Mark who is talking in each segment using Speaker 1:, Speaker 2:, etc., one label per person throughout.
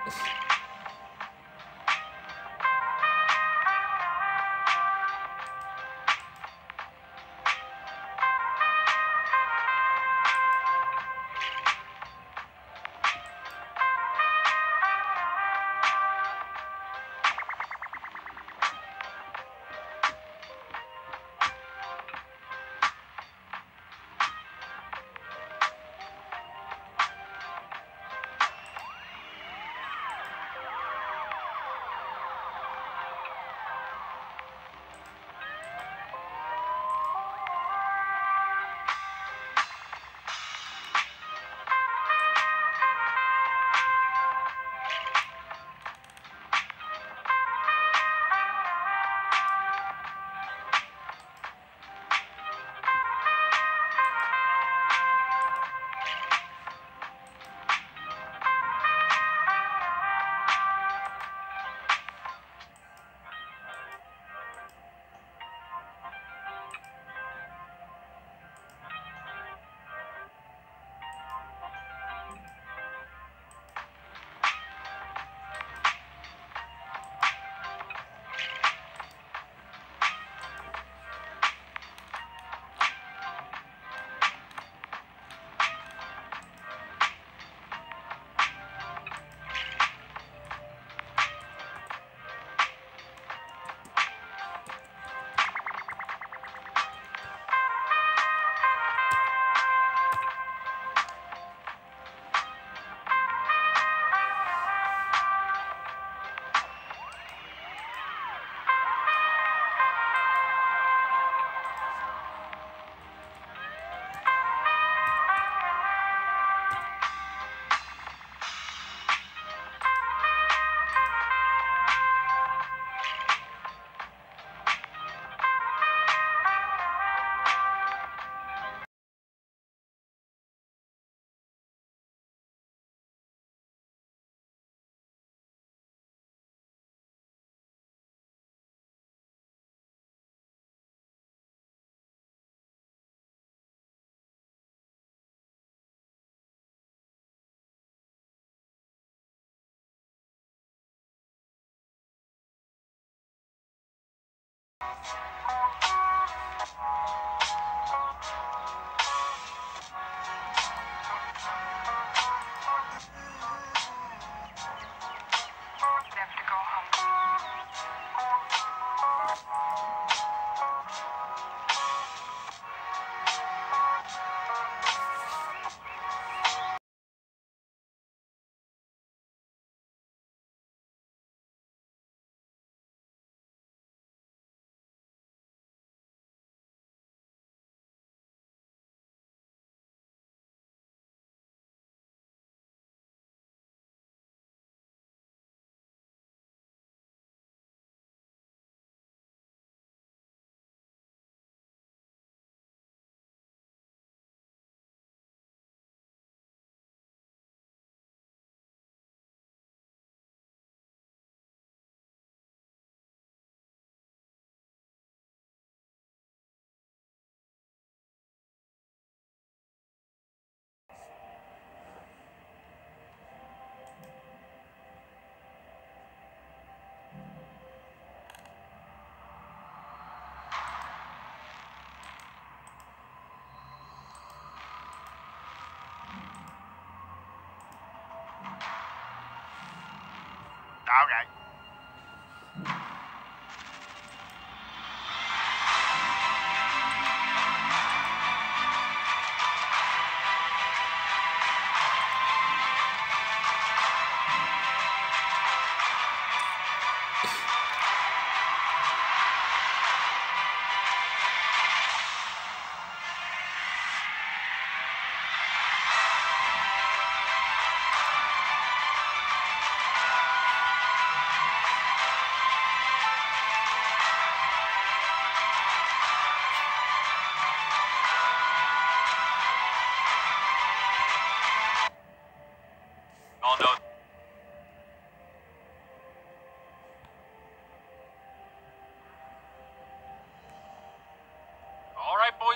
Speaker 1: Okay.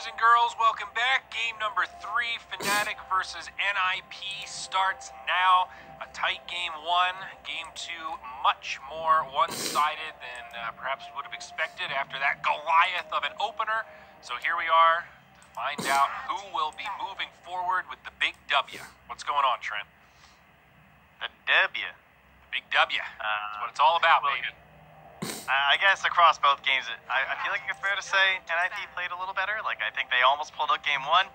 Speaker 1: boys and girls, welcome back. Game number 3, Fnatic versus NIP starts now. A tight game 1. Game 2, much more one-sided than perhaps we would have expected after that Goliath of an opener. So here we are to find out who will be moving forward with the big W. What's going on, Trent?
Speaker 2: The W.
Speaker 1: The big W. That's what it's all about, baby.
Speaker 2: I guess across both games, I feel like it's fair to say NIP played a little better. Like, I think they almost pulled out game 1.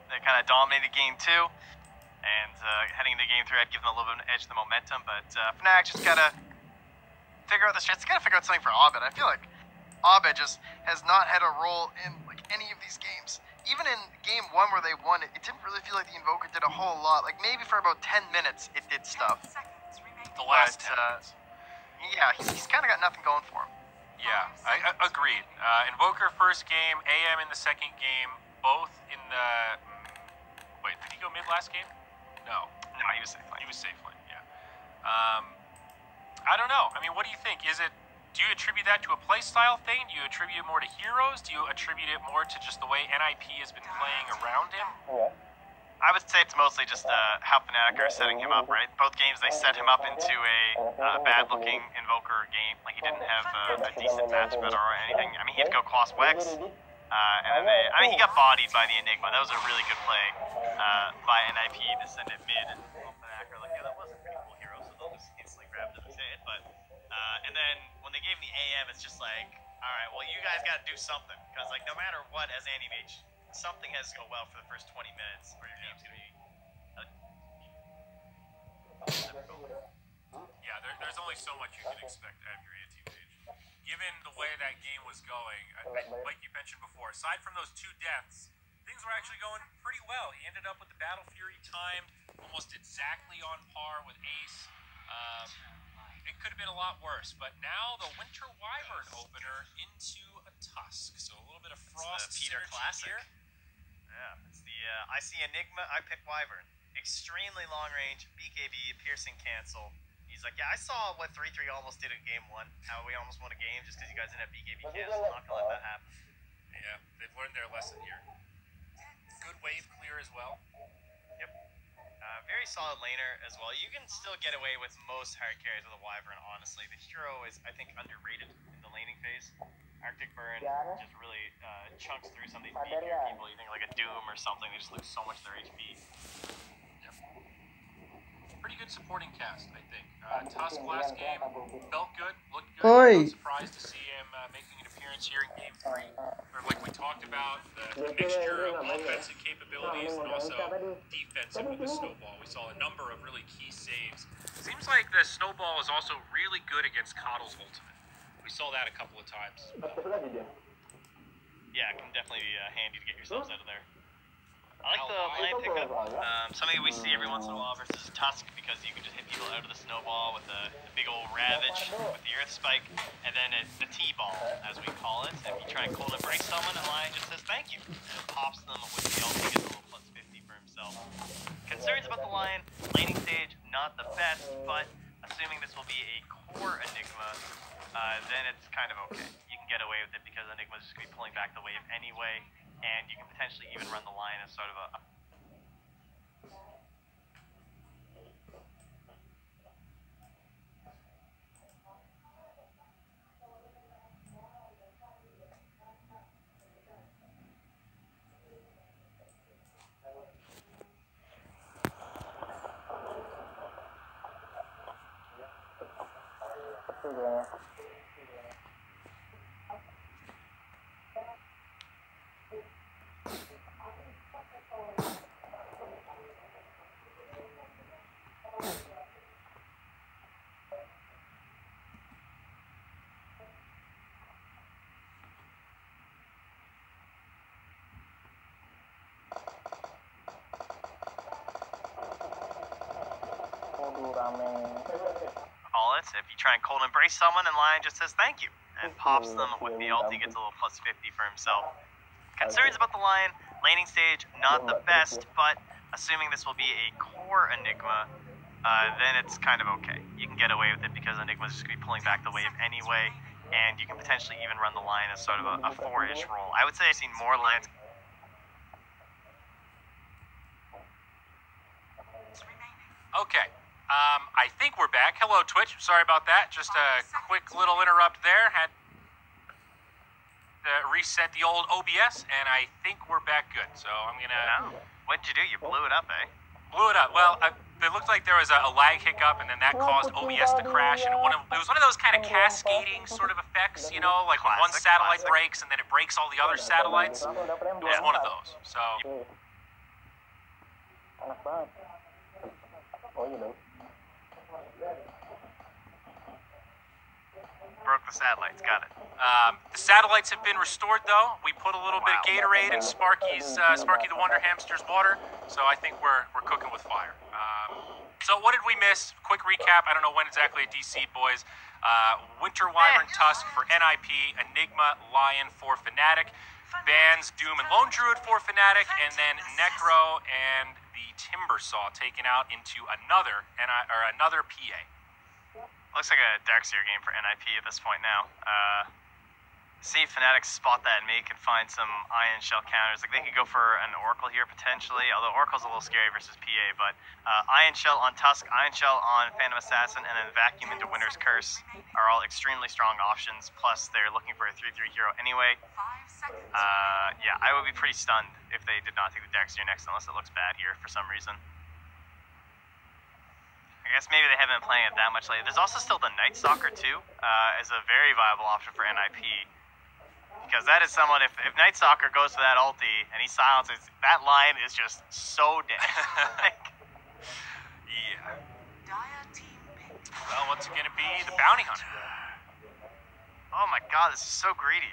Speaker 2: They kind of dominated game 2. And heading into game 3, I'd give them a little bit of an edge to the momentum. But Fnatic just got to figure out the strats. They got to figure out something for Abed. I feel like Abed just has not had a role in like any of these games. Even in game 1 where they won, it didn't really feel like the Invoker did a whole lot. Like, maybe for about 10 minutes, it did stuff.
Speaker 1: The last 10 minutes.
Speaker 2: Yeah, he's kind of got nothing going for him.
Speaker 1: Yeah, I agreed. Invoker first game, AM in the second game, both in the... Wait, did he go mid last game? No,
Speaker 2: he was safe lane.
Speaker 1: He was safe lane, yeah. I don't know. I mean, what do you think? Do you attribute that to a playstyle thing? Do you attribute it more to heroes? Do you attribute it more to just the way NIP has been playing around him?
Speaker 2: Yeah. I would say it's mostly just how Fnatic are setting him up, right? Both games they set him up into a bad-looking Invoker game. Like, he didn't have a decent match fit or anything. I mean, he had to go cross Wex. And then he got bodied by the Enigma. That was a really good play by NIP to send it mid. And Fnatic are like, yeah, that was a pretty cool hero, so they'll just instantly grab them and say it. But, and then when they gave him the AM, it's just like, all right, well, you guys got to do something. Because, like, no matter what, as anti-mage, something has to go well for the first 20 minutes, or your game's going to be difficult.
Speaker 1: Yeah, there's only so much you can expect out of your anti-mage. Given the way that game was going, like you mentioned before, aside from those 2 deaths, things were actually going pretty well. He ended up with the Battle Fury timed, almost exactly on par with Ace. It could have been a lot worse, but now the Winter Wyvern opener into a Tusk. So a little bit of Frost
Speaker 2: Peter Classic. Here. Yeah, it's the, I see Enigma, I pick Wyvern. Extremely long range, BKB, piercing cancel. He's like, yeah, I saw what 3-3 almost did in game 1. How we almost won a game just because you guys didn't have BKB cancel. I'm not going to let that happen.
Speaker 1: Yeah, they've learned their lesson here. Good wave clear as well.
Speaker 2: Yep. Very solid laner as well. You can still get away with most hard carries with a Wyvern, honestly. The hero is, I think, underrated in the laning phase. Arctic Burn just really chunks through some of these B tier people. You think like a Doom or something, they just lose so much of their HP.
Speaker 1: Yep. Pretty good supporting cast, I think. Tusk last game felt good, looked good. I was surprised to see him making an appearance here in game 3. Or like we talked about, the mixture of offensive capabilities and also defensive with the Snowball. We saw a number of really key saves. Seems like the Snowball is also really good against Coddle's ultimate. We saw that a couple of times.
Speaker 2: Yeah, it can definitely be handy to get yourselves out of there. I like the line pickup. Something we see every once in a while versus Tusk, because you can just hit people out of the Snowball with the big old Ravage with the Earth Spike, and then the T-Ball, as we call it. If you try and cold embrace someone, the line just says thank you. And it pops them with the ult, he gets a little plus 50 for himself. Concerns about the Lion, laning stage, not the best, but assuming this will be a core Enigma, then it's kind of okay. You can get away with it because Enigma's just going to be pulling back the wave anyway, and you can potentially even run the line as sort of a call it. If you try and cold embrace someone, and Lion just says thank you and pops them with the ult, he gets a little plus 50 for himself. Concerns about the Lion, laning stage, not the best, but assuming this will be a core Enigma, then it's kind of okay. You can get away with it because Enigma's just going to be pulling back the wave anyway, and you can potentially even run the Lion as sort of a 4-ish role. I would say I've seen more Lions
Speaker 1: Okay. I think we're back. Hello, Twitch. Sorry about that. Just a quick little interrupt there. Had to reset the old OBS, and I think we're back good. So I'm gonna.
Speaker 2: What'd you do? You blew it up, eh?
Speaker 1: Blew it up. Well, it looked like there was a lag hiccup, and then that caused OBS to crash. And it was one of those kind of cascading sort of effects, you know, like when one satellite breaks and then it breaks all the other satellites. It was one of those. So.
Speaker 2: Broke the satellites, got it.
Speaker 1: The satellites have been restored, though. We put a little bit of Gatorade in Sparky the Wonder Hamster's water, so I think we're cooking with fire. So what did we miss? Quick recap. I don't know when exactly at DC, boys. Winter Wyvern Tusk for NIP, Enigma Lion for Fnatic, Bans Doom and Lone Druid for Fnatic, and then Necro and the Timbersaw taken out into another PA.
Speaker 2: Looks like a Darkseer game for NIP at this point now. See if Fnatic spot that and maybe can find some Iron Shell counters. Like they could go for an Oracle here potentially, although Oracle's a little scary versus PA, but Iron Shell on Tusk, Iron Shell on Phantom Assassin, and then Vacuum into Winter's Curse are all extremely strong options, plus they're looking for a 3/3 hero anyway. Yeah, I would be pretty stunned if they did not take the Darkseer next unless it looks bad here for some reason. I guess maybe they haven't been playing it that much lately. There's also still the Night Stalker too, as a very viable option for NIP. Because that is someone, if Night Stalker goes to that ulti and he silences, that line is just so dead.
Speaker 1: Yeah. Well, what's it going to be? The Bounty Hunter.
Speaker 2: Oh my god, this is so greedy.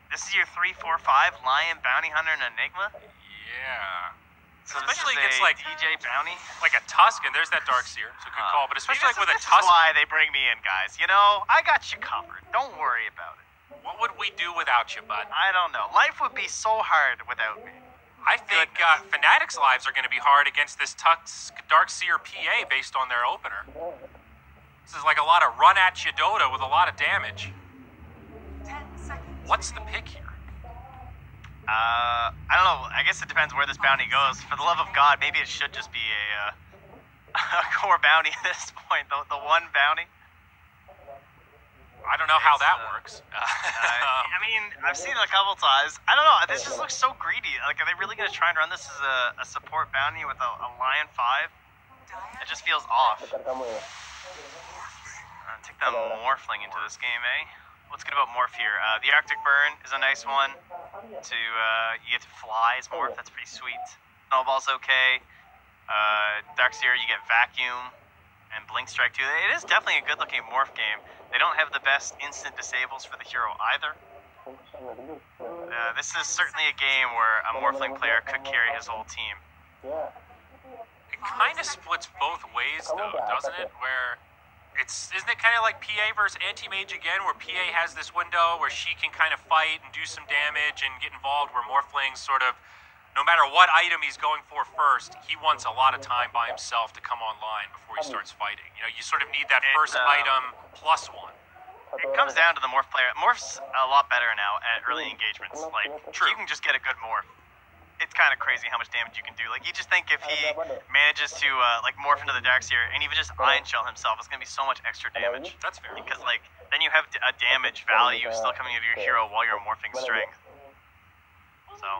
Speaker 2: This is your 3/4/5 Lion, Bounty Hunter, and Enigma?
Speaker 1: Yeah.
Speaker 2: So
Speaker 1: especially
Speaker 2: this is
Speaker 1: against like
Speaker 2: DJ Bounty,
Speaker 1: like a Tusk, and there's that Darkseer. It's a good call, but especially like with a
Speaker 2: This
Speaker 1: Tusk.
Speaker 2: is why they bring me in, guys. You know, I got you covered. Don't worry about it.
Speaker 1: What would we do without you, bud?
Speaker 2: I don't know. Life would be so hard without me.
Speaker 1: I think Fnatic's lives are going to be hard against this Tusk Darkseer PA based on their opener. This is like a lot of run at you Dota with a lot of damage. What's the pick here?
Speaker 2: I don't know. I guess it depends where this bounty goes. For the love of God, maybe it should just be a core bounty at this point. The one bounty.
Speaker 1: I don't know how that works.
Speaker 2: I mean, I've seen it a couple times. I don't know. This just looks so greedy. Like, are they really going to try and run this as a support bounty with a Lion 5? It just feels off. Take the Morphling into this game, eh? What's good about Morph here? The Arctic Burn is a nice one. You get to fly as Morph, that's pretty sweet. Snowball's okay. Darkseer, you get Vacuum and Blink Strike too. It is definitely a good looking Morph game. They don't have the best instant disables for the hero either. This is certainly a game where a Morphling player could carry his whole team.
Speaker 1: It kind of splits both ways though, doesn't it? Where isn't it kind of like PA versus Anti-Mage again, where PA has this window where she can kind of fight and do some damage and get involved, where Morphling's sort of, no matter what item he's going for first, he wants a lot of time by himself to come online before he starts fighting. You know, you sort of need that first item plus one.
Speaker 2: It comes down to the Morph player. Morph's a lot better now at early engagements. Like, you can just get a good Morph. It's kind of crazy how much damage you can do. Like, you just think if he manages to, like, morph into the Darkseer and even just Iron Shell himself, it's going to be so much extra damage.
Speaker 1: That's fair.
Speaker 2: Because, like, then you have a damage value still coming into your hero while you're morphing strength. So,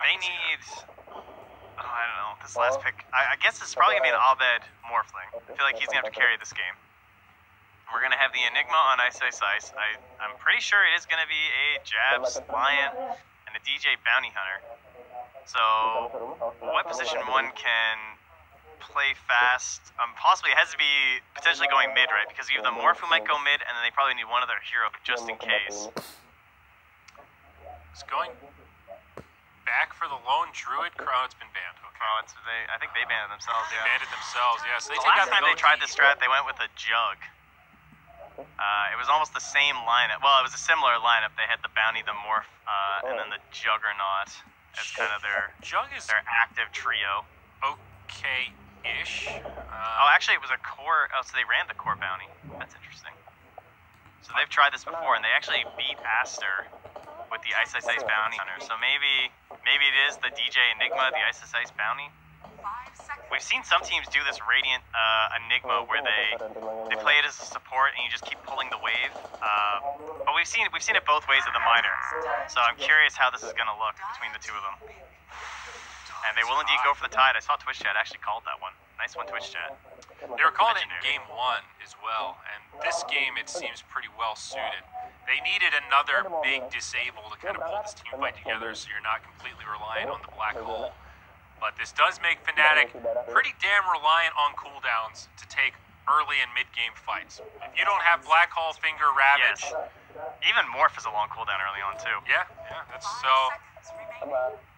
Speaker 2: they need... Oh, I don't know. This last pick... I guess it's probably going to be an Abed Morphling. I feel like he's going to have to carry this game. We're going to have the Enigma on Ice Ice Ice. I'm pretty sure it is going to be a Jabs, Lion, and a DJ Bounty Hunter. So, what position one can play fast? Possibly it has to be potentially going mid, right? Because you have the Morph who might go mid, and then they probably need one other hero just in case.
Speaker 1: It's going back for the Lone Druid. It's been banned. Okay.
Speaker 2: Oh, I think they banned themselves, yeah.
Speaker 1: They banned it themselves, yeah. So they
Speaker 2: the
Speaker 1: take
Speaker 2: last
Speaker 1: out
Speaker 2: time they tried this strat, they went with a Jug. It was almost the same lineup. Well, it was a similar lineup. They had the Bounty, the Morph, and then the Juggernaut as kind of their active trio.
Speaker 1: Okay-ish.
Speaker 2: Oh, actually, it was a core. Oh, so they ran the core Bounty. That's interesting. So they've tried this before, and they actually beat Aster with the Ice Ice Ice Bounty Hunter. So maybe it is the DJ Enigma, the Ice Ice Ice Bounty. We've seen some teams do this Radiant Enigma where they play it as a support and you just keep pulling the wave. But we've seen it both ways at the minor. So I'm curious how this is going to look between the two of them. And they will indeed go for the Tide. I saw Twitch chat actually called that one. Nice one, Twitch chat.
Speaker 1: They were calling it in game 1 as well, and this game it seems pretty well suited. They needed another big disable to kind of pull this team fight together so you're not completely reliant on the black hole. But this does make Fnatic pretty damn reliant on cooldowns to take early and mid-game fights. If you don't have Black Hole, Finger, Ravage...
Speaker 2: Yes. Even Morph is a long cooldown early on, too.
Speaker 1: Yeah, that's so...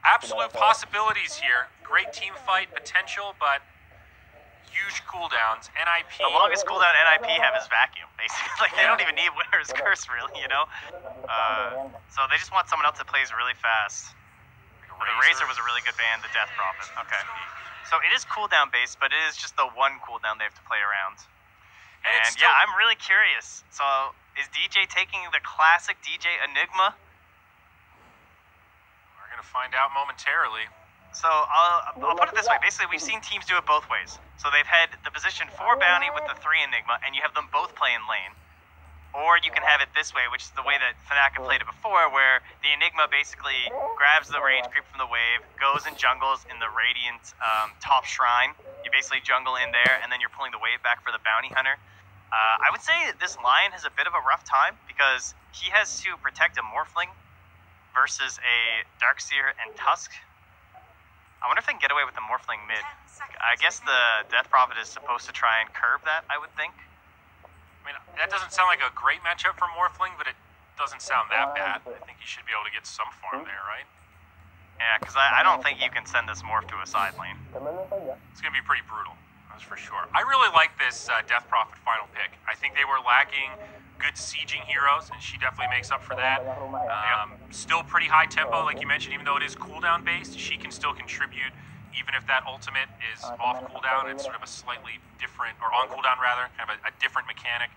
Speaker 1: Absolute possibilities here. Great team fight potential, but huge cooldowns. NIP...
Speaker 2: The longest cooldown NIP have is Vacuum, basically. Like, they don't even need Winter's Curse, really, you know? So they just want someone else that plays really fast. The Razor was a really good band, the Death Prophet. Okay. So it is cooldown based, but it is just the one cooldown they have to play around. And yeah, I'm really curious. So is DJ taking the classic DJ Enigma?
Speaker 1: We're going to find out momentarily.
Speaker 2: So I'll put it this way. Basically, we've seen teams do it both ways. So they've had the position 4 Bounty with the 3 Enigma, and you have them both play in lane. Or you can have it this way, which is the way that Fnatic played it before, where the Enigma basically grabs the range creep from the wave, goes and jungles in the Radiant top shrine. You basically jungle in there, and then you're pulling the wave back for the Bounty Hunter. I would say this Lion has a bit of a rough time, because he has to protect a Morphling versus a Darkseer and Tusk. I wonder if they can get away with the Morphling mid. I guess the Death Prophet is supposed to try and curb that, I would think.
Speaker 1: I mean, that doesn't sound like a great matchup for Morphling, but it doesn't sound that bad. I think you should be able to get some farm there, right?
Speaker 2: Yeah, because I don't think you can send this Morph to a side lane.
Speaker 1: It's going to be pretty brutal, that's for sure. I really like this Death Prophet final pick. I think they were lacking good sieging heroes, and she definitely makes up for that. Still pretty high tempo, like you mentioned, even though it is cooldown based, she can still contribute. Even if that ultimate is off cooldown, it's sort of a slightly different, or on cooldown rather, kind of a different mechanic.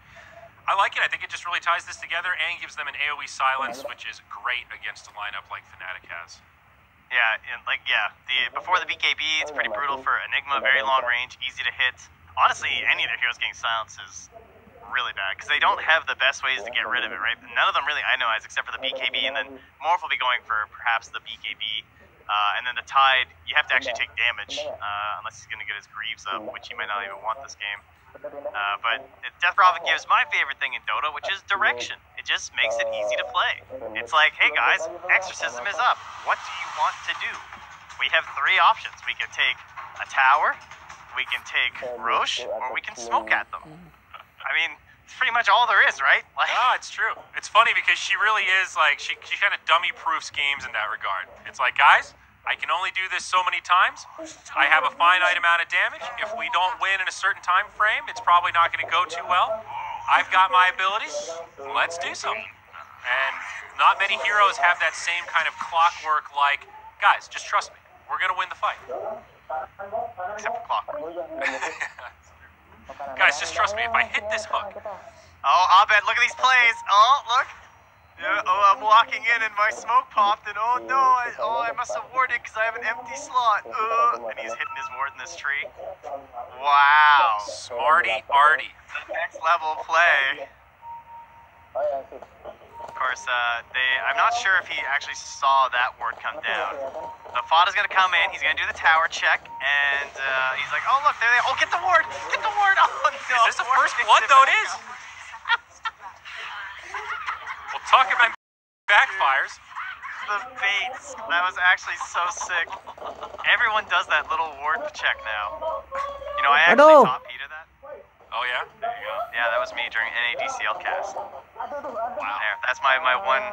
Speaker 1: I like it. I think it just really ties this together and gives them an AoE silence, which is great against a lineup like Fnatic has.
Speaker 2: Yeah, before the BKB, it's pretty brutal for Enigma, very long range, easy to hit. Honestly, any of their heroes getting silenced is really bad, because they don't have the best ways to get rid of it, right? None of them really I know as, except for the BKB, and then Morph will be going for perhaps the BKB. And then the Tide, you have to actually take damage, unless he's going to get his Greaves up, which he might not even want this game. But Death Prophet gives my favorite thing in Dota, which is direction. It just makes it easy to play. It's like, hey guys, Exorcism is up. What do you want to do? We have 3 options. We can take a tower, we can take Roche, or we can smoke at them. I mean, it's pretty much all there is, right? Like,
Speaker 1: no, it's true. It's funny because she really is like, she kind of dummy-proofs games in that regard. It's like, guys, I can only do this so many times. I have a finite amount of damage. If we don't win in a certain time frame, it's probably not going to go too well. I've got my abilities. Let's do something. And not many heroes have that same kind of clockwork like, guys, just trust me. We're going to win the fight.
Speaker 2: Except for clockwork.
Speaker 1: Guys, just trust me. If I hit this hook...
Speaker 2: Oh, Abed, look at these plays. Oh, look. Oh, I'm walking in and my smoke popped, and oh no, I must have warded because I have an empty slot. And he's hitting his ward in this tree. Wow.
Speaker 1: Smarty Artie.
Speaker 2: The next level play. Of course, I'm not sure if he actually saw that ward come down. The Fada's gonna come in, he's gonna do the tower check, and he's like, oh look, there they are. Oh, get the ward! Get the ward! Oh no!
Speaker 1: Is this the first blood though? It is! Well, talk about backfires.
Speaker 2: The baits. That was actually so sick. Everyone does that little ward check now. You know, I actually taught Peter that.
Speaker 1: Oh yeah?
Speaker 2: There you go. Yeah, that was me during NADCL cast.
Speaker 1: Wow.
Speaker 2: There, that's my one.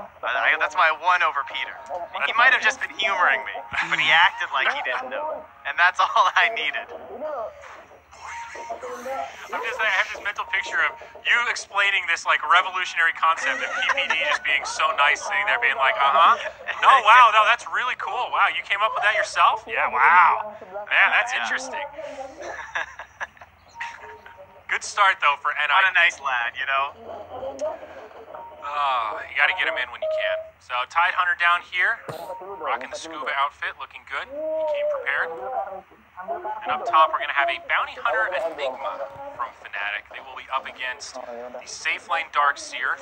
Speaker 2: That's my one over Peter. He might have just been humoring me, but he acted like he didn't know, and that's all I needed.
Speaker 1: I have this mental picture of you explaining this like revolutionary concept of PPD just being so nice, sitting there being like, no, wow, no, that's really cool. Wow, you came up with that yourself? Yeah, wow. Man, that's interesting. Good start though for NI.
Speaker 2: What a nice lad, you know.
Speaker 1: You got to get him in when you can. So Tide Hunter down here, rocking the scuba outfit, looking good. He came prepared. And up top, we're going to have a Bounty Hunter Enigma from Fnatic. They will be up against the safe lane Darkseer.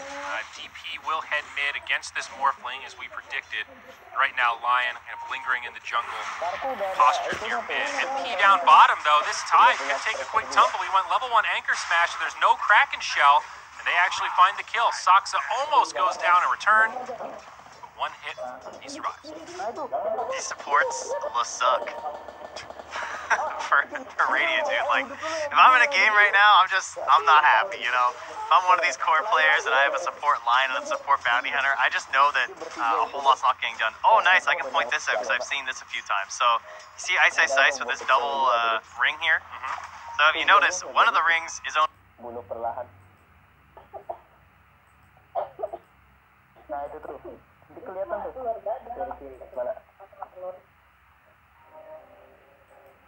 Speaker 1: DP will head mid against this Morphling, as we predicted. Right now, Lion kind of lingering in the jungle posture near mid. MP down bottom, though. This Tide could take a quick tumble. He went level 1 Anchor Smash. There's no Kraken Shell, and they actually find the kill. Saksa almost goes down in return. One hit, he survives.
Speaker 2: These supports must suck. for Radiant, dude. Like, if I'm in a game right now, I'm not happy, you know? If I'm one of these core players and I have a support line and a support bounty hunter, I just know that a whole lot's not getting done. Oh, nice, I can point this out because I've seen this a few times. So, you see Ice Ice Ice with this double ring here? So if you notice, one of the rings is on...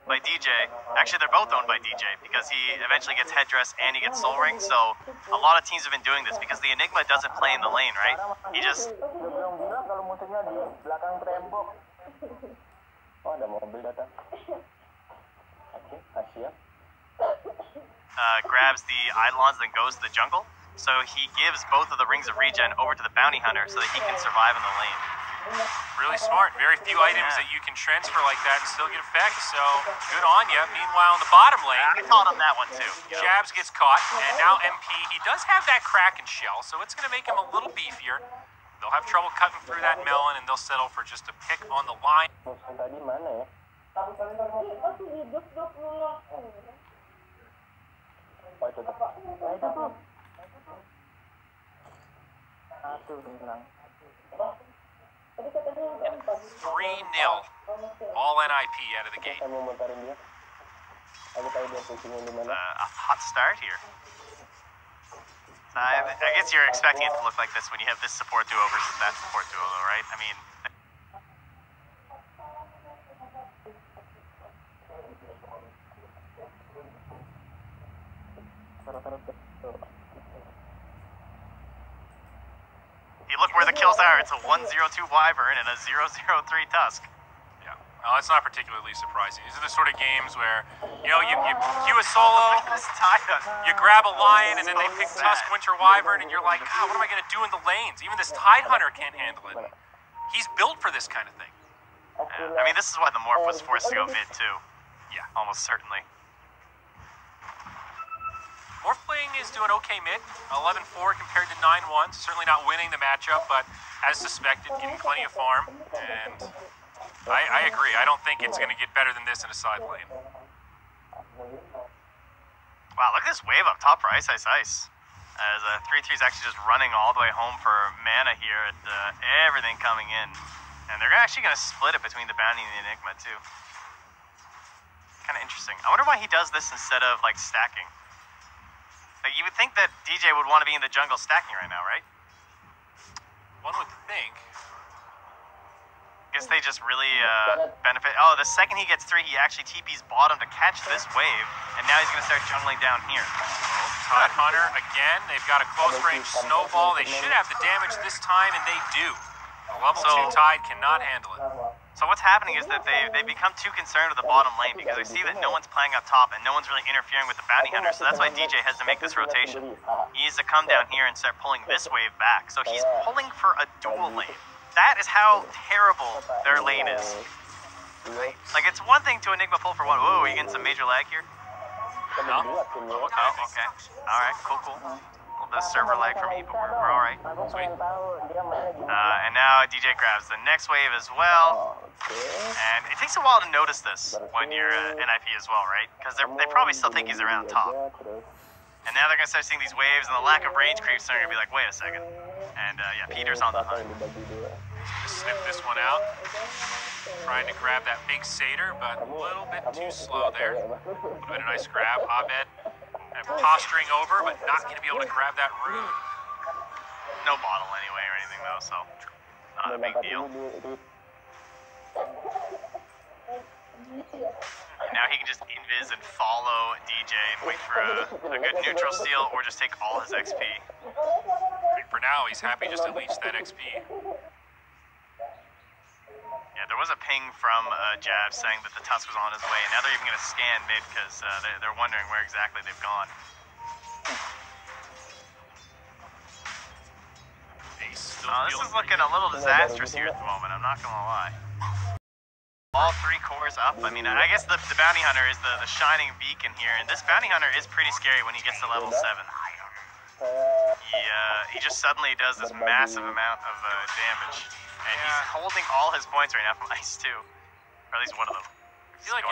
Speaker 2: by DJ. Actually, they're both owned by DJ because he eventually gets headdress and he gets soul ring. So a lot of teams have been doing this because the Enigma doesn't play in the lane, right? He just grabs the Eidolons and goes to the jungle. So he gives both of the rings of regen over to the bounty hunter so that he can survive in the lane.
Speaker 1: Really smart. Very few items that you can transfer like that and still get effect, so good on you. Meanwhile, in the bottom lane,
Speaker 2: I caught him that one too.
Speaker 1: Jabs gets caught, and now MP, he does have that Kraken Shell, so it's going to make him a little beefier. They'll have trouble cutting through that melon, and they'll settle for just a pick on the line. And 3-0. All NIP out of the gate.
Speaker 2: A hot start here. I guess you're expecting it to look like this when you have this support duo versus that support duo, though, right? I mean... You look where the kills are. It's a 1-0-2 Wyvern and a 0-0-3 Tusk.
Speaker 1: Yeah, well, it's not particularly surprising. These are the sort of games where, you know, you queue a solo, you grab a Lion, and then they pick Tusk, Winter Wyvern, and you're like, God, what am I going to do in the lanes? Even this Tide Hunter can't handle it. He's built for this kind of thing.
Speaker 2: Yeah, I mean, this is why the Morph was forced to go mid, too.
Speaker 1: Yeah.
Speaker 2: Almost certainly.
Speaker 1: Morphling is doing okay mid, 11-4 compared to 9-1. Certainly not winning the matchup, but as suspected, getting plenty of farm. And I agree. I don't think it's going to get better than this in a side lane.
Speaker 2: Wow, look at this wave up top for Ice Ice Ice. As 3-3 is actually just running all the way home for mana here at everything coming in. And they're actually going to split it between the Bounty and the Enigma, too. Kind of interesting. I wonder why he does this instead of, like, stacking. Like, you would think that DJ would want to be in the jungle stacking right now, right?
Speaker 1: One would think.
Speaker 2: Guess they just really benefit. Oh, the second he gets 3, he actually TP's bottom to catch this wave, and now he's going to start jungling down here.
Speaker 1: Oh, Tide Hunter again. They've got a close-range snowball. They should have the damage this time, and they do. The level 2 Tide cannot handle it.
Speaker 2: So what's happening is that they become too concerned with the bottom lane because they see that no one's playing up top and no one's really interfering with the bounty hunter. So that's why DJ has to make this rotation. He needs to come down here and start pulling this wave back. So he's pulling for a dual lane. That is how terrible their lane is. Like, it's one thing to Enigma pull for one. Whoa, are you getting some major lag here?
Speaker 1: No?
Speaker 2: Oh, okay. All right, cool. A little bit of server lag for me, but we're all right.
Speaker 1: Sweet.
Speaker 2: And now DJ grabs the next wave as well. And it takes a while to notice this when you're NIP as well, right? Because they probably still think he's around top. And now they're going to start seeing these waves, and the lack of range creeps, they're going to be like, wait a second. And yeah, Peter's on the hunt.
Speaker 1: Just snip this one out. Trying to grab that big satyr, but a little bit too slow there. Would have been a nice grab. Abed posturing over, but not going to be able to grab that rune.
Speaker 2: No bottle anyway or anything though, so not a big deal. Now he can just invis and follow DJ and wait for a good neutral steal or just take all his XP.
Speaker 1: For now, he's happy just to leech that XP.
Speaker 2: Yeah, the there was a ping from Jab saying that the Tusk was on his way, and now they're even going to scan mid because they're wondering where exactly they've gone. This is looking a little disastrous here at the moment, I'm not going to lie. All 3 cores up. I mean, I guess the bounty hunter is the shining beacon here, and this bounty hunter is pretty scary when he gets to level 7. He just suddenly does this massive amount of damage, and he's holding all his points right now from Ice 2, or at least one of them.
Speaker 1: I feel like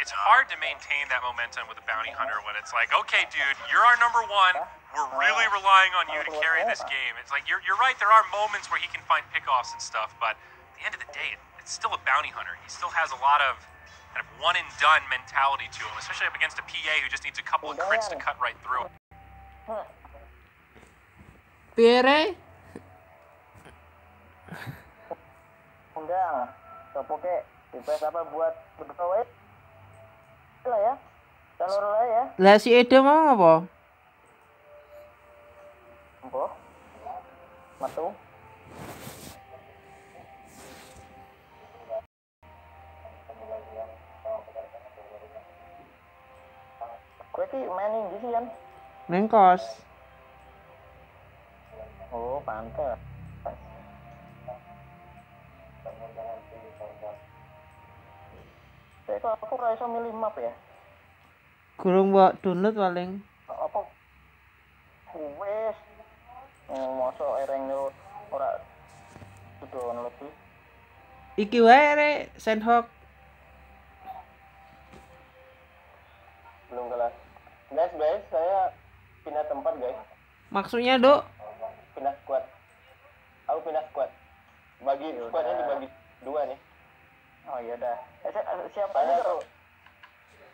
Speaker 1: it's hard to maintain that momentum with a bounty hunter when it's like, okay, dude, you're our number 1. We're really relying on you to carry this game. It's like you're right. There are moments where he can find pickoffs and stuff, but at the end of the day, it's still a bounty hunter. He still has a lot of kind of one and done mentality to him, especially up against a PA who just needs a couple of crits to cut right through.
Speaker 3: Pire?
Speaker 4: Enggak, coba kek request apa buat berdoa lah ya, jalur lah ya.
Speaker 3: Lah si Edo mau apa?
Speaker 4: Apa? Matu. Gue ki main di sini kan?
Speaker 3: Nengkos.
Speaker 4: Oh, pantes. Kok aku ora iso milih map ya?
Speaker 3: Kurang buat download paling.
Speaker 4: Apa? Wes. Mosok ereng yo ora download sih.
Speaker 3: Iki wae re Sandhawk.
Speaker 4: Belum kelas. Guys, saya pindah tempat, guys.
Speaker 3: Maksudnya, Dok?
Speaker 4: Pindah squad. Aku pindah squad. Bagi squadnya dibagi 2 nih. Oh iya dah. Siapa aja tuh?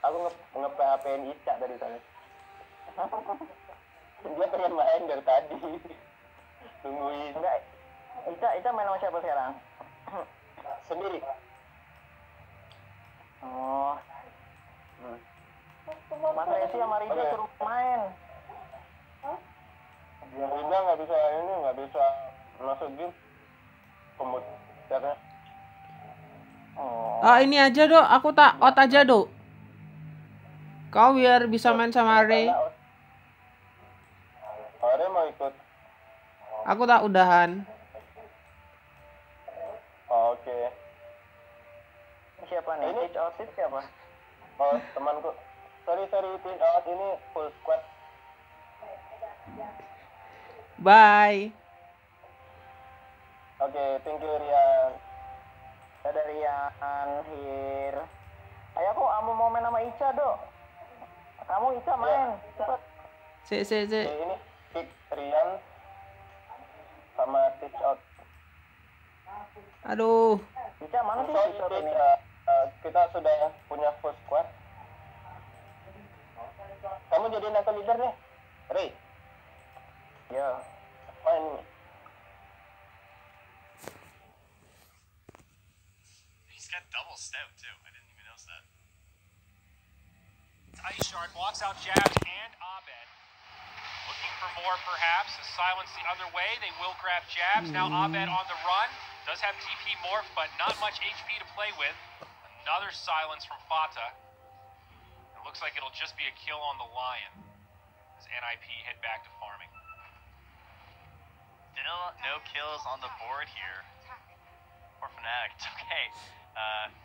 Speaker 4: Aku nge-PHP-in Ica dari sana. Dia pengen main dari tadi. Tungguin. Enggak. Ica main sama siapa sekarang? Sendiri. Oh. Mas Resi sama Rida suruh main. Yang Rida nggak bisa masuk game. Komputernya. Oh.
Speaker 3: Ah ini aja, Dok. Aku tak out aja, Dok. Kau biar bisa main sama Re.
Speaker 4: Re mau ikut.
Speaker 3: Aku tak udahan.
Speaker 4: Oh, oke. Siapa nih? Teach out siapa? Oh, temanku. Sorry, teach out ini full squad.
Speaker 3: Bye.
Speaker 4: Oke, thank you Rian. Ada Rian here. Ayo aku mau main sama Ica, Dok. Kamu Ica main. Cepat.
Speaker 3: Si.
Speaker 4: Ini pick Rian sama teach out.
Speaker 3: Aduh.
Speaker 4: Ica mana sih teach out ini? Kita sudah punya full squad. Kamu jadi nakal leader nih, Ray. Ya. Main.
Speaker 2: He's got double step too. I didn't even notice that.
Speaker 1: Ice Shark walks out Jabs and Abed. Looking for more, perhaps. A silence the other way. They will grab Jabs. Now Abed on the run. Does have TP morph, but not much HP to play with. Another silence from Fata. It looks like it'll just be a kill on the Lion as NIP head back to farming.
Speaker 2: Still no kills on the board here. Poor Fnatic. It's okay.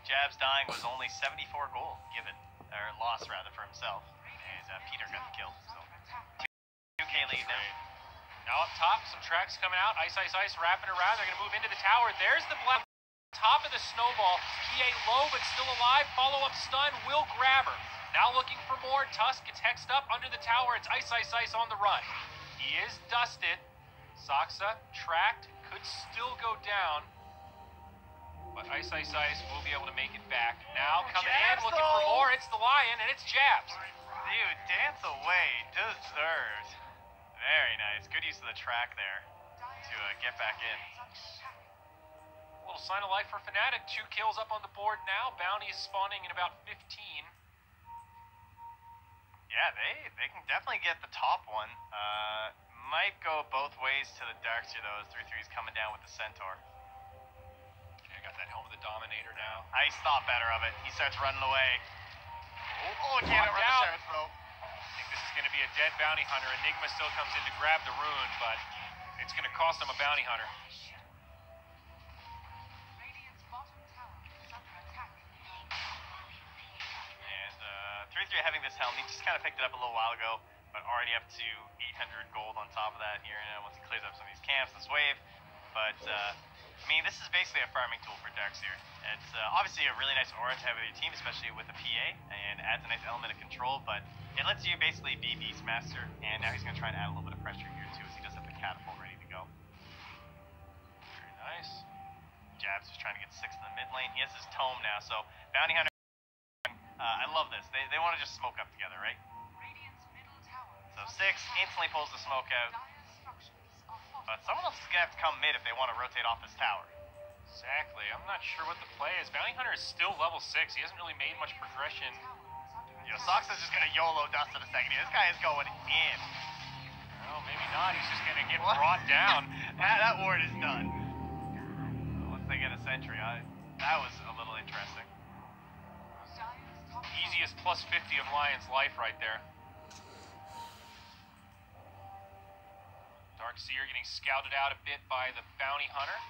Speaker 2: Jabs dying was only 74 gold given, or lost rather, for himself. And Peter got the kill. So 2K lead now.
Speaker 1: Now up top, some tracks coming out. Ice wrapping around. They're going to move into the tower. There's the black top of the snowball. PA low but still alive. Follow-up stun will grab her. Now looking for more. Tusk gets hexed up under the tower. It's Ice on the run. He is dusted. Saksa tracked. Could still go down. But Ice will be able to make it back. Now coming in, looking for more. It's the Lion, and it's Jabs.
Speaker 2: Dude, dance away. Deserved. Very nice. Good use of the track there to get back in.
Speaker 1: A little sign of life for Fnatic. 2 kills up on the board now. Bounty is spawning in about 15.
Speaker 2: Yeah, they can definitely get the top one. Might go both ways to the Darkseer though, as 3-3's coming down with the Centaur.
Speaker 1: Okay, I got that helmet the Dominator now.
Speaker 2: Nice thought better of it. He starts running away. Oh, can't outrun the Sheriff, though.
Speaker 1: I think this is going to be a dead bounty hunter. Enigma still comes in to grab the rune, but it's going to cost him a bounty hunter.
Speaker 2: And 3-3 having this helm. He just kind of picked it up a little while ago, but already up to 800 gold on top of that here once he clears up some of these camps, this wave. But, I mean, this is basically a farming tool for Darkseer. It's obviously a really nice aura to have with your team, especially with a PA, and adds a nice element of control, but it lets you basically be Beastmaster, and now he's going to try and add a little bit of pressure here, too, as he does have the catapult ready to go.
Speaker 1: Very nice.
Speaker 2: Jabs is trying to get 6 in the mid lane. He has his tome now, so Bounty Hunter, I love this. They want to just smoke up together, right? So 6 instantly pulls the smoke out. But someone else is going to have to come mid if they want to rotate off this tower.
Speaker 1: Exactly. I'm not sure what the play is. Bounty Hunter is still level 6. He hasn't really made much progression.
Speaker 2: You know, Sox is just going to YOLO dust in a second here. This guy is going in.
Speaker 1: Well, maybe not. He's just going to get brought down.
Speaker 2: That ward is done. Once they get a sentry, that was a little interesting.
Speaker 1: Easiest plus 50 of Lion's life right there. Darkseer getting scouted out a bit by the Bounty Hunter.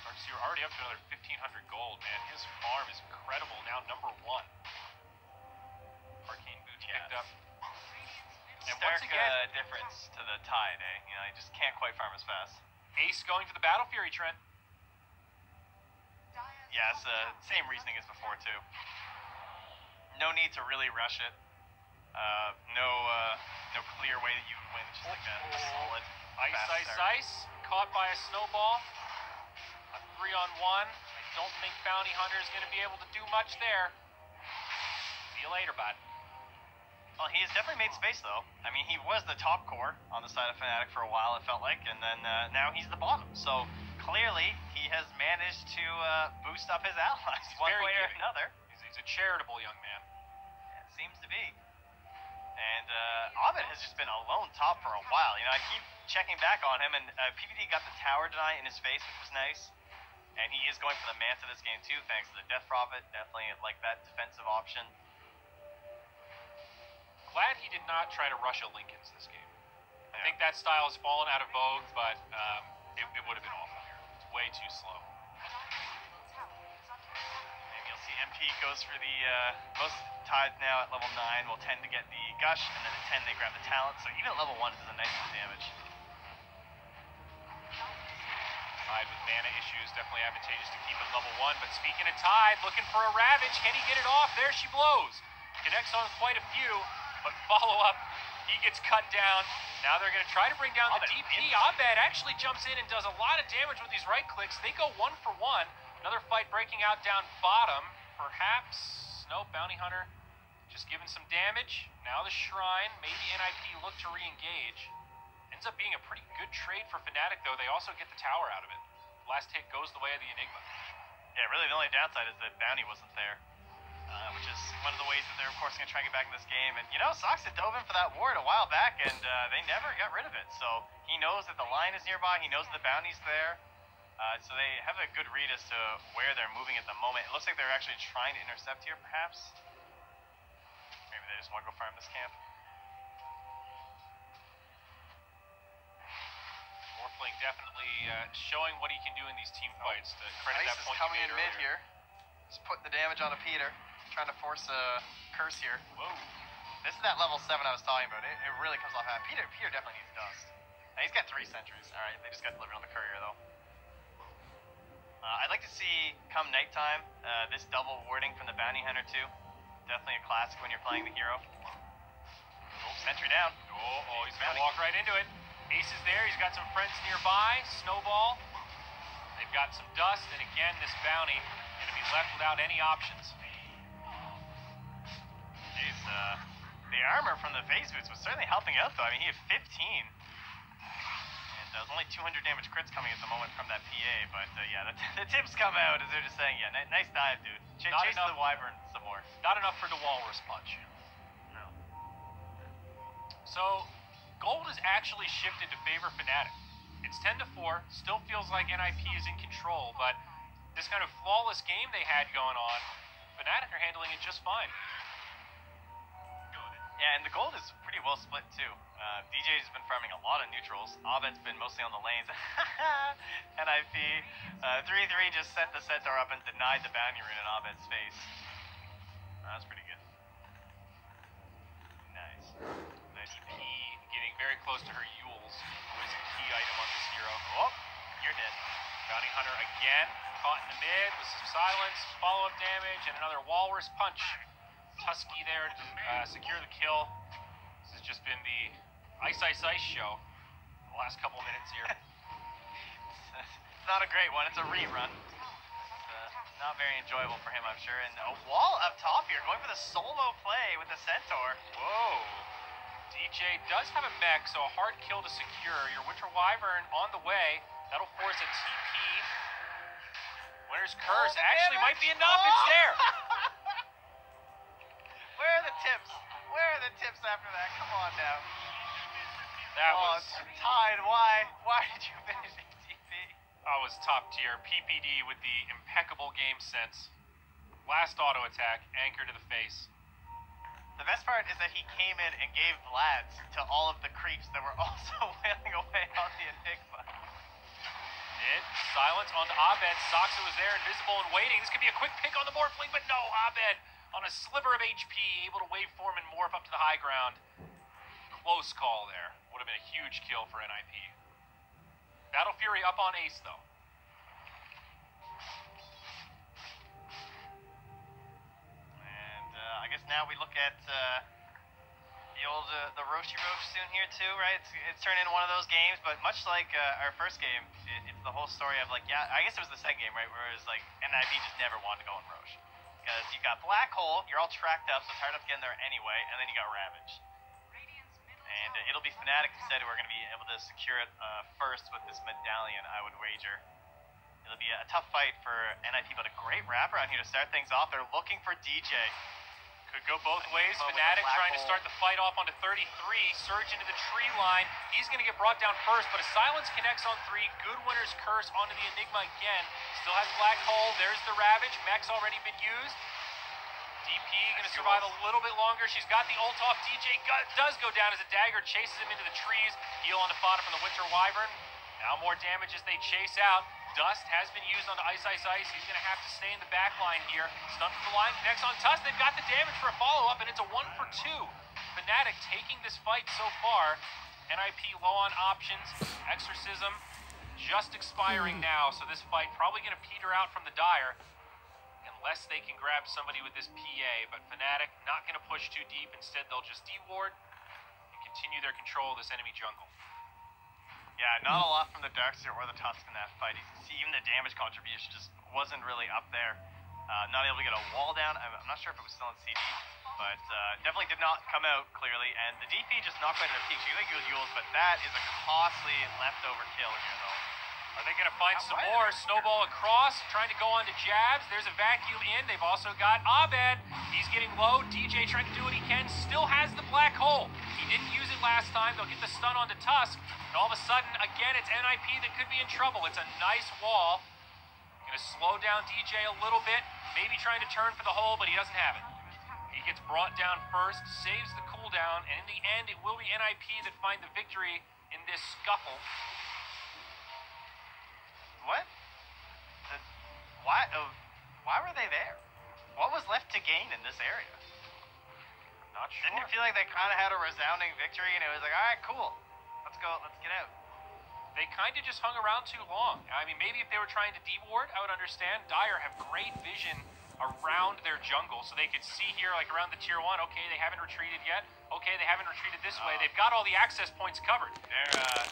Speaker 1: Darkseer already up to another 1,500 gold, man. His farm is incredible. Now number 1. Arcane Boots picked up. And
Speaker 2: Stark
Speaker 1: once again,
Speaker 2: difference to the Tide, eh? You know, he just can't quite farm as fast.
Speaker 1: Ace going for the Battle Fury, Trent.
Speaker 2: Yeah, it's the same reasoning as before, too. No need to really rush it. No clear way that you would win. Just like a solid
Speaker 1: Ice. Caught by a snowball. A 3-on-1. I don't think Bounty Hunter is going to be able to do much there. See you later, bud.
Speaker 2: Well, he has definitely made space, though. I mean, he was the top core on the side of Fnatic for a while, it felt like, and then now he's the bottom. So clearly, he has managed to boost up his allies one way or another.
Speaker 1: He's a charitable young man.
Speaker 2: Yeah, seems to be. And Abed has just been alone top for a while. You know, I keep checking back on him, and PvD got the tower deny in his face, which was nice. And he is going for the Manta this game, too, thanks to the Death Prophet. Definitely like that defensive option.
Speaker 1: Glad he did not try to rush a Linken's this game. I think that style has fallen out of vogue, but it would have been awful here. It's way too slow.
Speaker 2: Maybe you'll see MP goes for the most Tides now at level 9 will tend to get the Gush, and then at 10 they grab the Talent, so even at level 1 it does a nice bit of damage.
Speaker 1: Tide with mana issues, definitely advantageous to keep at level 1, but speaking of Tide, looking for a Ravage, can he get it off? There she blows. Connects on quite a few, but follow up, he gets cut down. Now they're going to try to bring down the DP. Abed actually jumps in and does a lot of damage with these right clicks. They go 1 for 1. Another fight breaking out down bottom. Perhaps, no, Bounty Hunter just giving some damage. Now the Shrine, maybe NIP look to re-engage. Ends up being a pretty good trade for Fnatic, though. They also get the tower out of it. Last hit goes the way of the Enigma.
Speaker 2: Yeah, really the only downside is that Bounty wasn't there. Which is one of the ways that they're, of course, going to try and get back in this game. And, you know, Sox had dove in for that ward a while back, and they never got rid of it. So he knows that the line is nearby. He knows the Bounty's there. So they have a good read as to where they're moving at the moment. It looks like they're actually trying to intercept here, perhaps. Maybe they just want to go farm this camp.
Speaker 1: Morphling definitely showing what he can do in these team fights. To credit that point
Speaker 2: coming in
Speaker 1: earlier.
Speaker 2: mid here. Just putting the damage onto Peter. Trying to force a curse here.
Speaker 1: Whoa.
Speaker 2: This is that level 7 I was talking about. It really comes off hard. Peter definitely needs dust. And he's got 3 sentries. Alright, they just got delivered on the courier, though. I'd like to see, come nighttime, this double warding from the Bounty Hunter, too. Definitely a classic when you're playing the hero. Oh, sentry down.
Speaker 1: Oh, he's going to walk right into it. Ace is there. He's got some friends nearby. Snowball. They've got some dust. And again, this Bounty going to be left without any options.
Speaker 2: Jeez, the armor from the phase boots was certainly helping out, though. I mean, he had 15. And there's only 200 damage crits coming at the moment from that PA. But, yeah, the tips come out as they're just saying, yeah, nice dive, dude. Chase the Wyvern some more.
Speaker 1: Not enough for the Walrus Punch.
Speaker 2: No.
Speaker 1: So, gold has actually shifted to favor Fnatic. It's 10-4. Still feels like NIP is in control, but this kind of flawless game they had going on, Fnatic are handling it just fine.
Speaker 2: Yeah, and the gold is pretty well split too. DJ's been farming a lot of neutrals. Abed's been mostly on the lanes. NIP 3-3 just sent the Centaur up and denied the bounty rune in Abed's face. That's pretty good. Nice. Nice.
Speaker 1: P getting very close to her Yules, who is a key item on this hero.
Speaker 2: Oh, you're dead.
Speaker 1: Bounty Hunter again, caught in the mid with some silence, follow-up damage, and another Walrus punch. Tusky there to secure the kill. This has just been the Ice show the last couple of minutes here.
Speaker 2: It's not a great one, it's a rerun. It's not very enjoyable for him, I'm sure. And a wall up top here, going for the solo play with the Centaur.
Speaker 1: Whoa. DJ does have a mech, so a hard kill to secure. Your Winter Wyvern on the way. That'll force a TP. Winter's Curse actually might be enough. It's there.
Speaker 2: Where are the tips? Where are the tips after that? Come on now.
Speaker 1: That was
Speaker 2: tied. Why? Why did you finish ATP?
Speaker 1: That was top tier. PPD with the impeccable game sense. Last auto attack, anchor to the face.
Speaker 2: The best part is that he came in and gave Vlads to all of the creeps that were also wailing away on the Enigma.
Speaker 1: Mid, silence onto Abed. Soxa was there, invisible and waiting. This could be a quick pick on the Morphling, but no, Abed on a sliver of HP, able to waveform and morph up to the high ground. Close call there. Would have been a huge kill for NIP. Battle Fury up on Ace, though.
Speaker 2: And I guess now we look at the Roshi soon here too, right? It's turned into one of those games, but much like our first game, it's the whole story of like, yeah, I guess it was the second game, right, where it was like NIP just never wanted to go in Roche. Because you got Black Hole, you're all tracked up, so it's hard enough getting there anyway, and then you got Ravage. And it'll be Fnatic instead who are going to be able to secure it first with this medallion, I would wager. It'll be a tough fight for NIP, but a great wraparound here to start things off. They're looking for DJ.
Speaker 1: Could go both ways. Fnatic trying to start the fight off onto 33. Surge into the tree line. He's going to get brought down first, but a silence connects on 3. Good Winter's Curse onto the Enigma again. Still has Black Hole. There's the Ravage. Mech's already been used. DP going to survive a little bit longer. She's got the ult off. DJ does go down as a dagger chases him into the trees. Heal on the Fodder from the Winter Wyvern. Now more damage as they chase out. Dust has been used on the Ice. He's going to have to stay in the back line here. Stun from the line, connects on Tusk. They've got the damage for a follow-up, and it's a 1-for-2. Fnatic taking this fight so far. NIP low on options. Exorcism just expiring now, so this fight probably going to peter out from the Dire unless they can grab somebody with this PA. But Fnatic not going to push too deep. Instead, they'll just deward and continue their control of this enemy jungle.
Speaker 2: Yeah, not a lot from the Darkseer or the Tusk in that fight. You can see even the damage contribution just wasn't really up there. Not able to get a wall down. I'm not sure if it was still in CD, but definitely did not come out clearly. And the DP just not quite at her peak. She got good Yules, but that is a costly leftover kill here, though.
Speaker 1: Are they going to find some more? Snowball across, trying to go on to jabs. There's a vacuum in. They've also got Abed. He's getting low. DJ trying to do what he can. Still has the Black Hole. He didn't use it last time. They'll get the stun onto Tusk. And all of a sudden, again, it's NIP that could be in trouble. It's a nice wall. Going to slow down DJ a little bit. Maybe trying to turn for the hole, but he doesn't have it. He gets brought down first, saves the cooldown, and in the end, it will be NIP that find the victory in this scuffle.
Speaker 2: What? Why were they there? What was left to gain in this area?
Speaker 1: Not sure.
Speaker 2: Didn't it feel like they kind of had a resounding victory and it was like, all right, cool. Let's go, let's get out.
Speaker 1: They kind of just hung around too long. I mean, maybe if they were trying to deward, I would understand. Dire have great vision around their jungle, so they could see here, like around the tier 1, okay, they haven't retreated yet. Okay, they haven't retreated this way. They've got all the access points covered.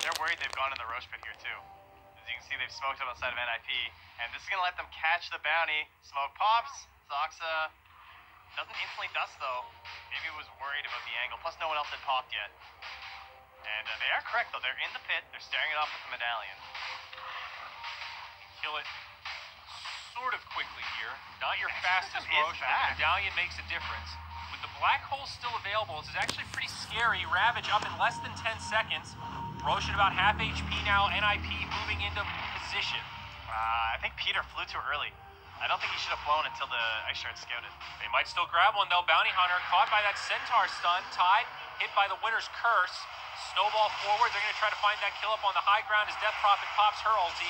Speaker 2: They're worried they've gone in the Roche pit here too. As you can see, they've smoked up outside of NIP, and this is going to let them catch the bounty. Smoke pops. Soxa doesn't instantly dust, though. Maybe it was worried about the angle. Plus, no one else had popped yet. And they are correct, though. They're in the pit. They're staring it off with the medallion.
Speaker 1: Kill it sort of quickly here. Not your fastest Roche, but the medallion makes a difference. With the Black Hole still available, this is actually pretty scary. Ravage up in less than 10 seconds. Roche at about half HP now. NIP moving into position.
Speaker 2: I think Peter flew too early. I don't think he should have flown until the ice shard scouted.
Speaker 1: They might still grab one, though. Bounty Hunter caught by that Centaur stun. Tide hit by the Winter's Curse. Snowball forward. They're going to try to find that kill up on the high ground as Death Prophet pops her ulti.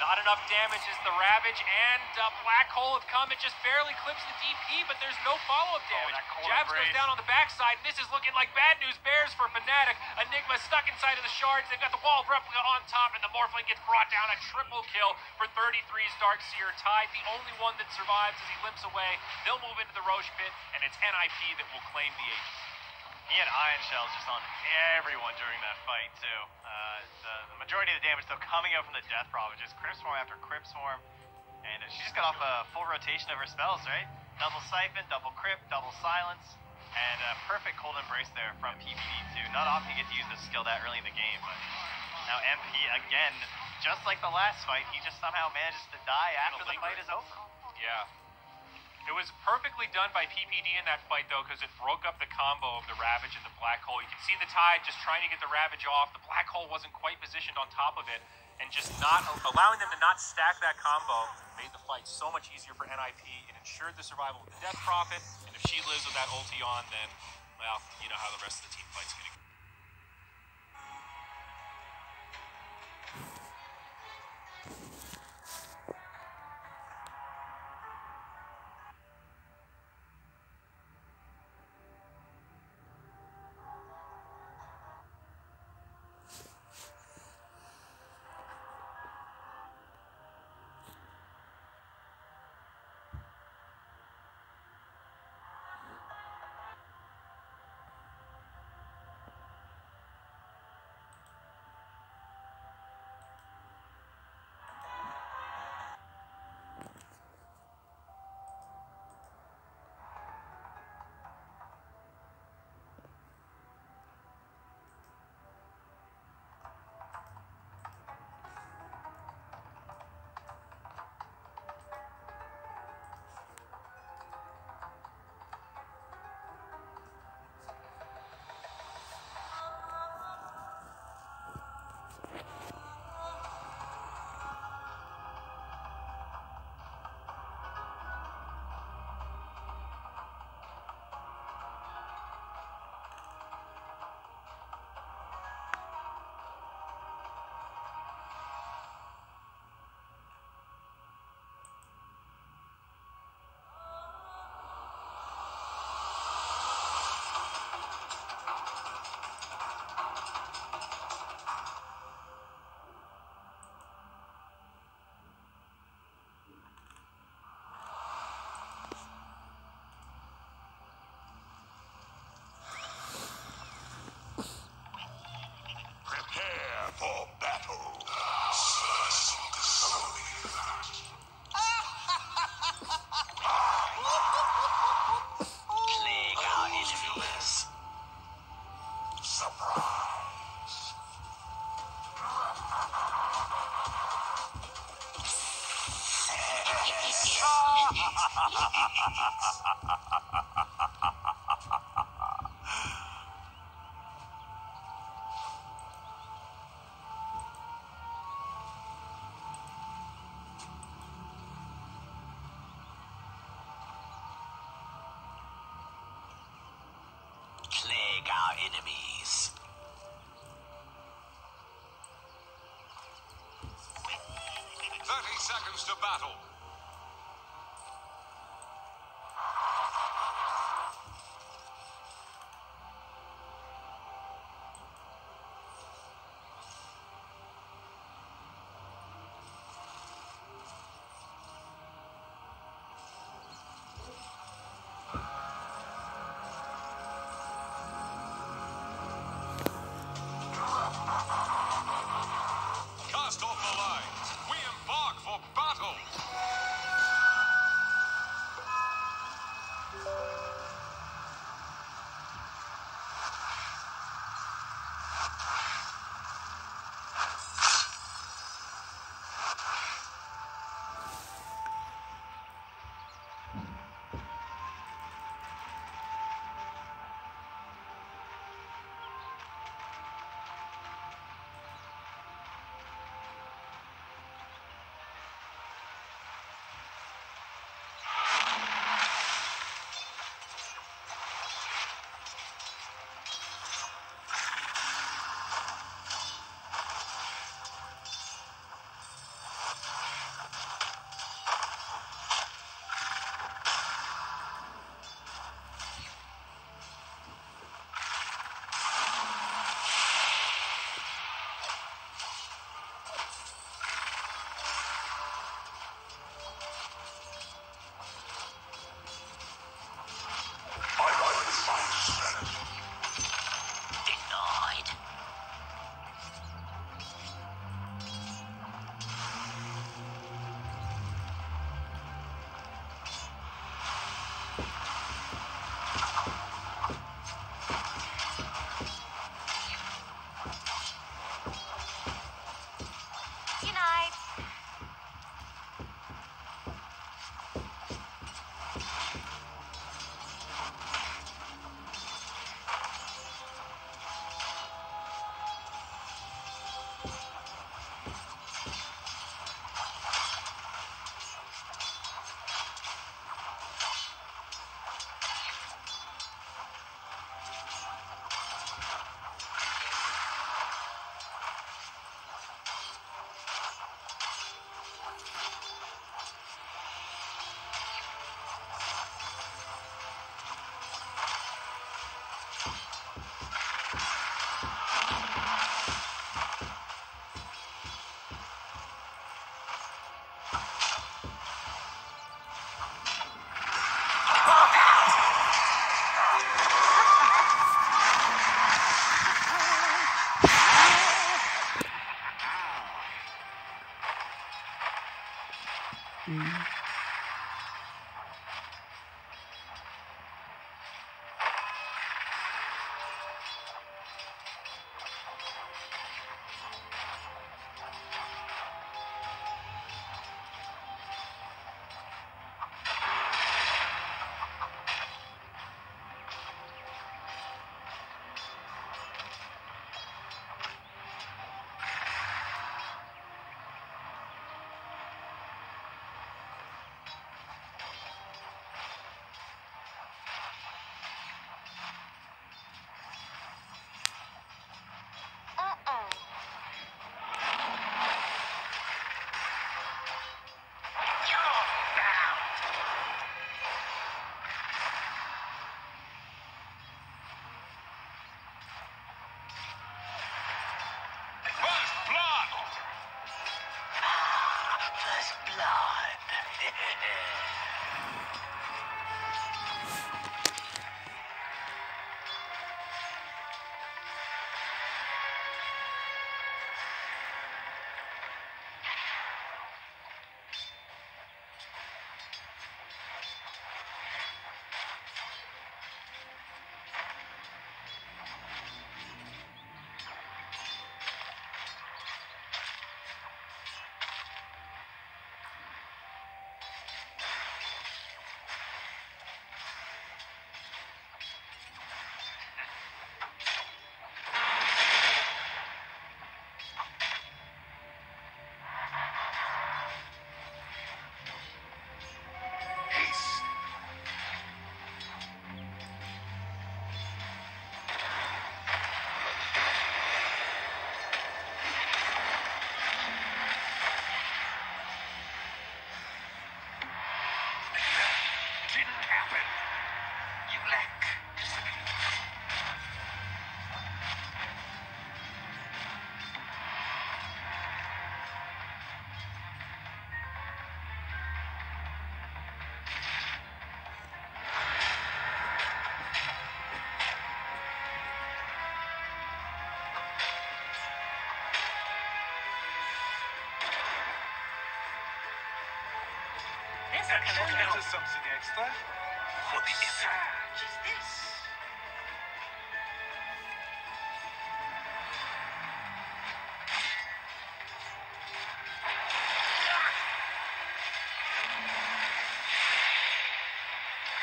Speaker 1: Not enough damage as the Ravage and Black Hole have come. It just barely clips the DP, but there's no follow-up damage. Jabs goes down on the backside, and this is looking like bad news bears for Fnatic. Enigma stuck inside of the shards. They've got the wall of replica on top, and the Morphling gets brought down. A triple kill for 33's Darkseer. Tide, the only one that survives as he limps away. They'll move into the Roche pit, and it's NIP that will claim the aegis.
Speaker 2: He had ion shells just on everyone during that fight, too. The majority of the damage, though, coming out from the Death Prophet, just Crypt Swarm after Crypt Swarm. And she just got off a full rotation of her spells, right? Double Siphon, double Crypt, double Silence, and a perfect Cold Embrace there from PPD, too. Not often you get to use this skill that early in the game, but now MP, again, just like the last fight, he just somehow manages to die after the fight is over.
Speaker 1: Yeah. It was perfectly done by PPD in that fight, though, because it broke up the combo of the Ravage and the Black Hole. You can see the Tide just trying to get the Ravage off. The Black Hole wasn't quite positioned on top of it, and just not allowing them to not stack that combo made the fight so much easier for NIP. It ensured the survival of the Death Prophet, and if she lives with that ulti on, then, well, you know how the rest of the team fight's going to go.
Speaker 5: Plague our enemies.
Speaker 6: 30 seconds to battle. Cast off the lines. We embark for battle.
Speaker 5: First blood. Didn't happen. You lack discipline.
Speaker 6: Something extra?
Speaker 5: What the surge is this?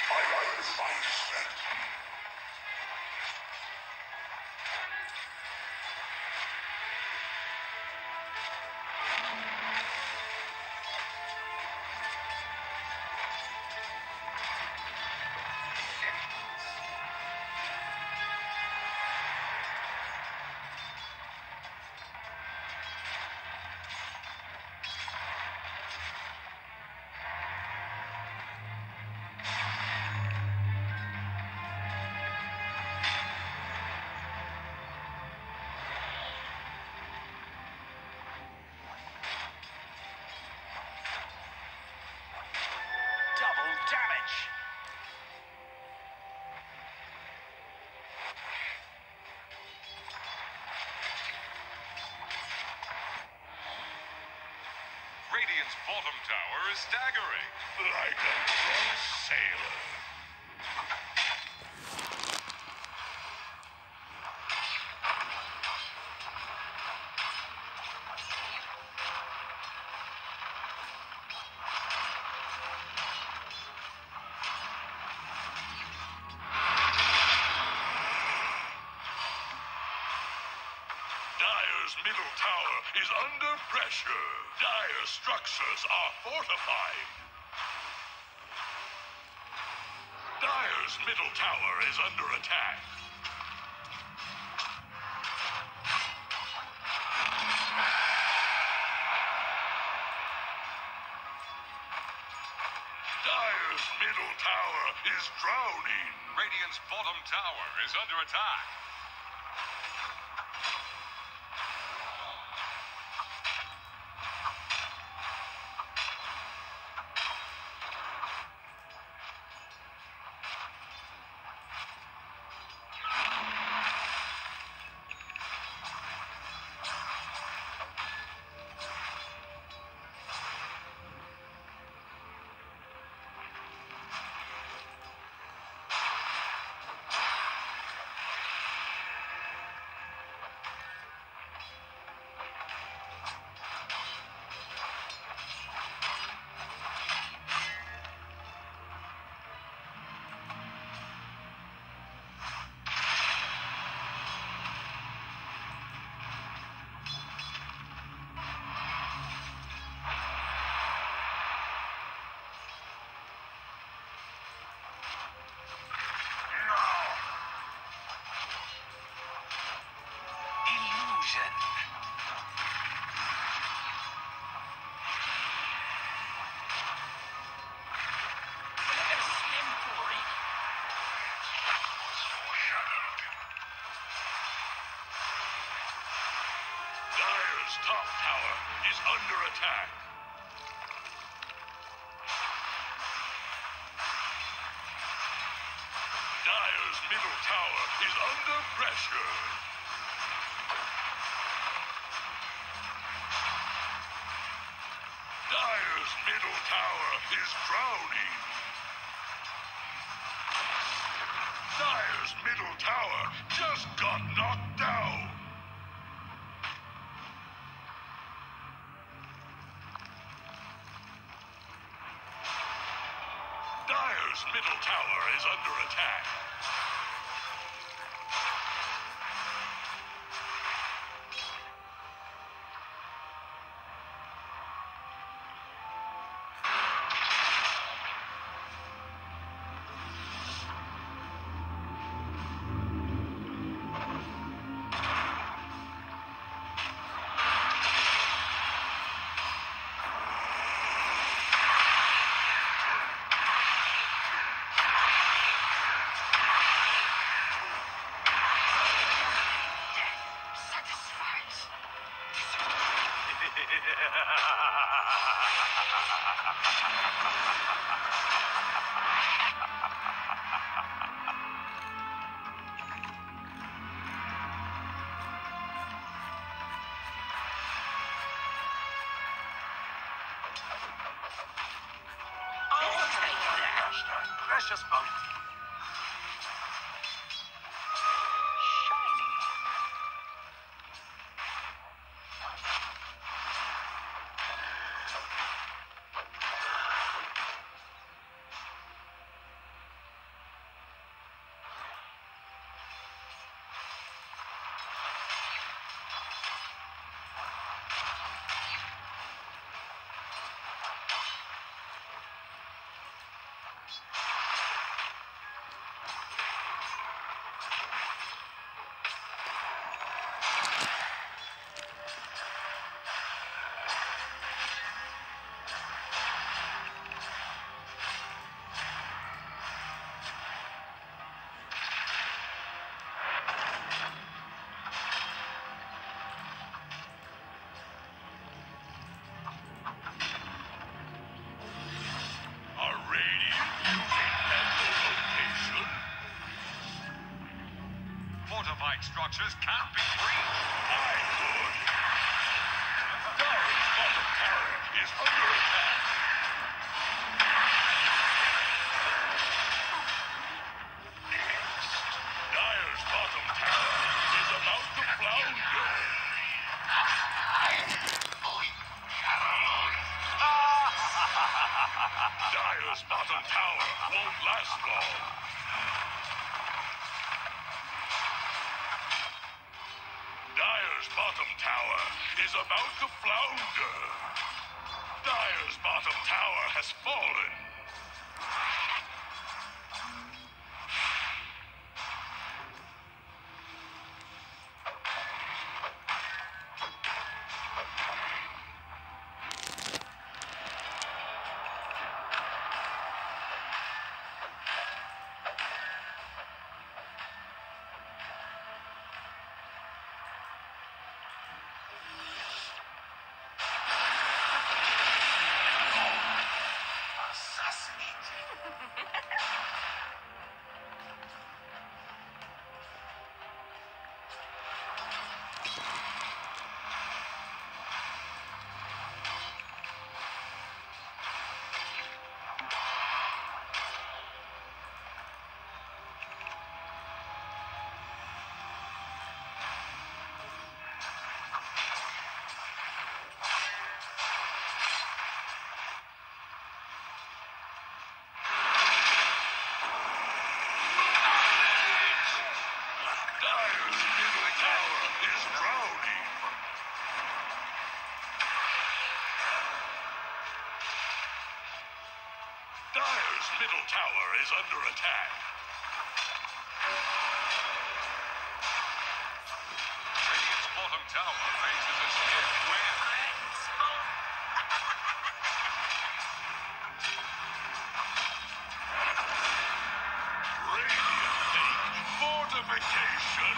Speaker 5: I like the fight strength. Double damage.
Speaker 6: Radiant's bottom tower is staggering. Like a drunk sailor. Dire's middle tower is under pressure. Dire structures are fortified. Dire's middle tower is under attack. Dire's middle tower is drowning. Radiant's bottom tower is under attack.
Speaker 5: illusion.
Speaker 6: Dire's top tower is under attack. Dire's middle tower is under pressure. Dire's middle tower is drowning. Dire's middle tower just got knocked down. Dire's middle tower is under attack.
Speaker 5: Precious bounty.
Speaker 6: Fortified structures can't be breached. I could. Dire's bottom tower is under attack. Dire's bottom tower is about to flounder. Dire's bottom tower won't last long. Dire's bottom tower is about to flounder. Dire's bottom tower has fallen. Dire's middle tower is under attack. Radiant's bottom tower faces a stiff wind. Fortification!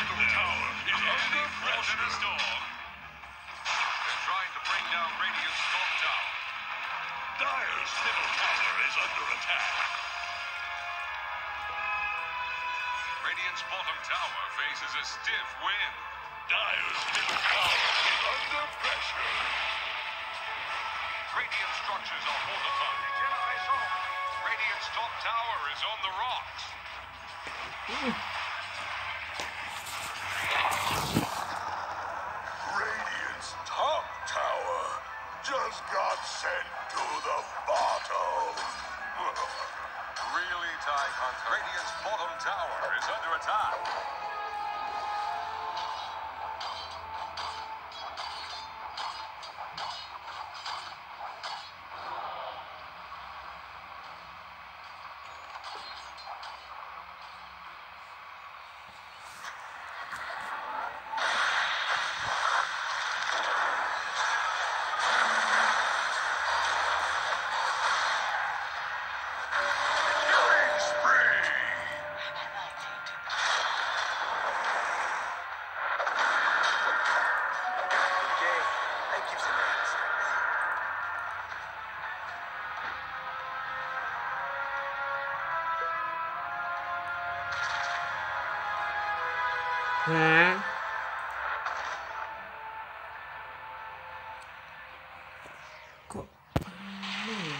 Speaker 6: Middle tower is under pressure. In a storm. They're trying to bring down Radiant's top tower. Dire's middle tower is under attack. Radiant's bottom tower faces a stiff wind. Dire's middle tower is under pressure. Radiant structures are fortified. Radiant's top tower is on the rocks. Radiant's top tower just got sent to the bottom. Really, Ty Hunter? Radiant's bottom tower is under attack.
Speaker 3: Hah? Kok aneh?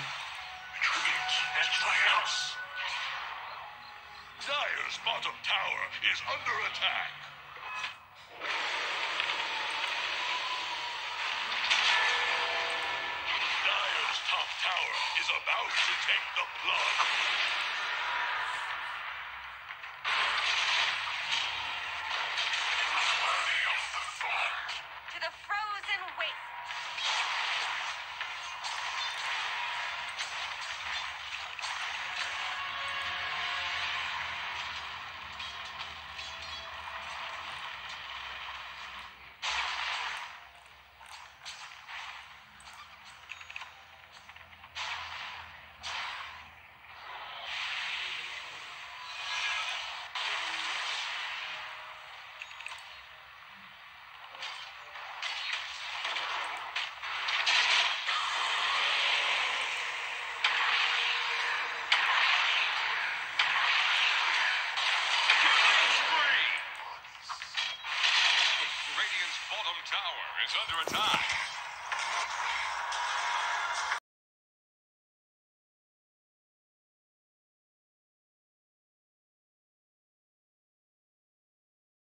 Speaker 6: That's my house. Dire's bottom tower is under attack. Dire's top tower is about to take the plunge.
Speaker 7: To the frozen waste.
Speaker 6: Radiant's bottom tower is under attack.